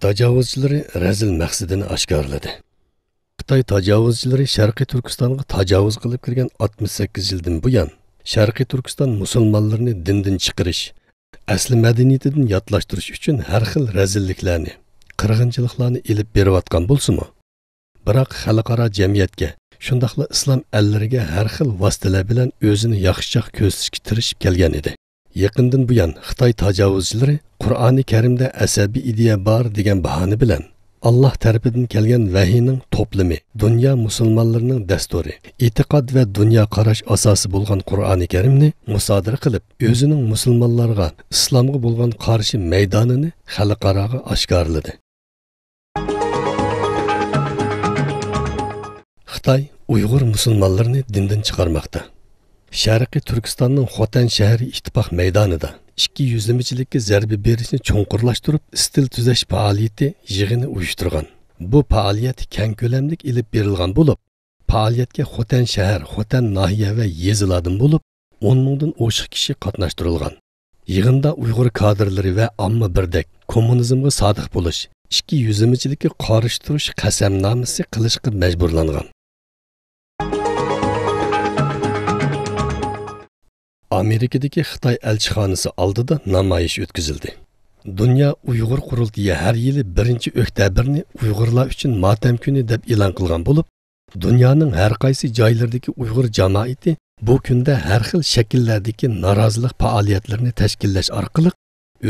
tajovuzchilari razil maqsadini oshkorladi. Xitoy tajovuzchilari Sharqiy Turkistonga tajovuz qilib kirgan 68 yildan buyon Sharqiy Turkiston musulmonlarini dindan chiqarish, asli madaniyatidan yodlashtirish uchun har xil razilliklarni, qirg'inchiliklarni ilib berayotgan bo'lsa-mu, biroq xalqaro jamiyatga, shundaqla islom allariga har xil vositalar bilan o'zini yaxshiroq ko'rsatishga tirishib kelgan edi. Yaqindan buyon Xitoy tajovuzchilari Qur'oni Karimda asabiy ideya bor degan bahona bilan Allah tarafidan kelgan vahiyning to'plami, dunyo musulmonlarining dasturi, e'tiqod va dunyo qarash asosi bo'lgan Qur'oni Karimni musodara qilib, o'zining musulmonlarga, islomga bo'lgan qarshi maydonini xalqaroga oshkorladi. Xitoy Uyg'ur musulmonlarini dindan chiqarmoqda. Sharqiy Turkistonning Xotan shahri ittifoq maydonida ikki yuzlamachilikka zarba berishni cho'nqurlashtirib, istil tuzash faoliyati yig'ini uyushtirgan. Bu faoliyat keng ko'lamlik ilib berilgan bo'lib, faoliyatga Xotan shahar, Xotan nahiya va yezilardan bo'lib, 10 mingdan oshiq kishi qatnashtirilgan. Yig'inda Uyg'ur kadrlari va omma birdek kommunizmga sodiq bo'lish, ikki yuzlamachilikka qarshi turish qasamnomasi qilishga majburlangan. Amerikadagi Xitoy elchixonasi oldida namoyish o'tkazildi. Dunyo Uyg'ur qurultiyi har yili 1-oktabrni Uyg'urlar uchun motam kuni deb e'lon qilgan bo'lib, dunyoning har qaysi joylaridagi Uyg'ur jamoati bu kunda har xil shakllardagi norozilik faoliyatlarini tashkillash orqali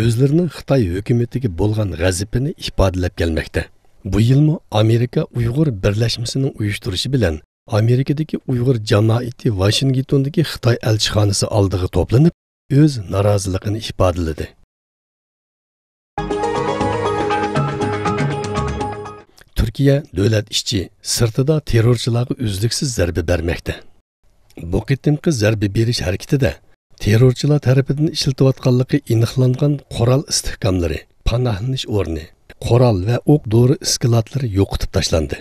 o'zlarining Xitoy hukumatiga bo'lgan g'azabini ifodalab kelmoqda. Bu yilmi Amerika Uyg'ur birlashmasining uyushtirishi bilan Amerikadagi Uyg'ur jamoati Washingtondagi Xitoy elchixonasi oldiga to'planib, o'z noroziligini ifodaladi. Turkiya davlat ishchi sirtida terrorchilarga uzluksiz zarba bermoqda. Bu qitimqi zarba berish harakatida terrorchilar tarafidan ishlatilayotganligi aniqlangan qurol istehkomlari, panohlanish o'rni, qurol va o'q-dori iskilotlari yo'qotib tashlandi.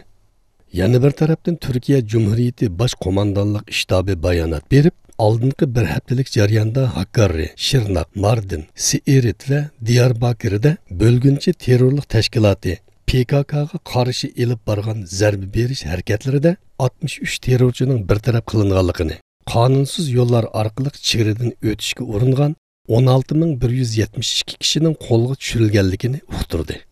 Yana bir tarafdan Turkiya Cumhuriyeti Baş Komandanlık İştabı bayonot berib, oldingi bir haftalik jarayonda Hakkari, Shirnak, Mardin, Siirt va Diyarbakirda bo'lgunchi terrorlik tashkiloti PKK'ga qarshi elib borgan zarba berish harakatlarida 63 terrorchining bartaraf qilinganligini, qonunsiz yo'llar orqali chegaradan o'tishga uringan 16172 kishining qo'lga tushirilganligini uqtirdi.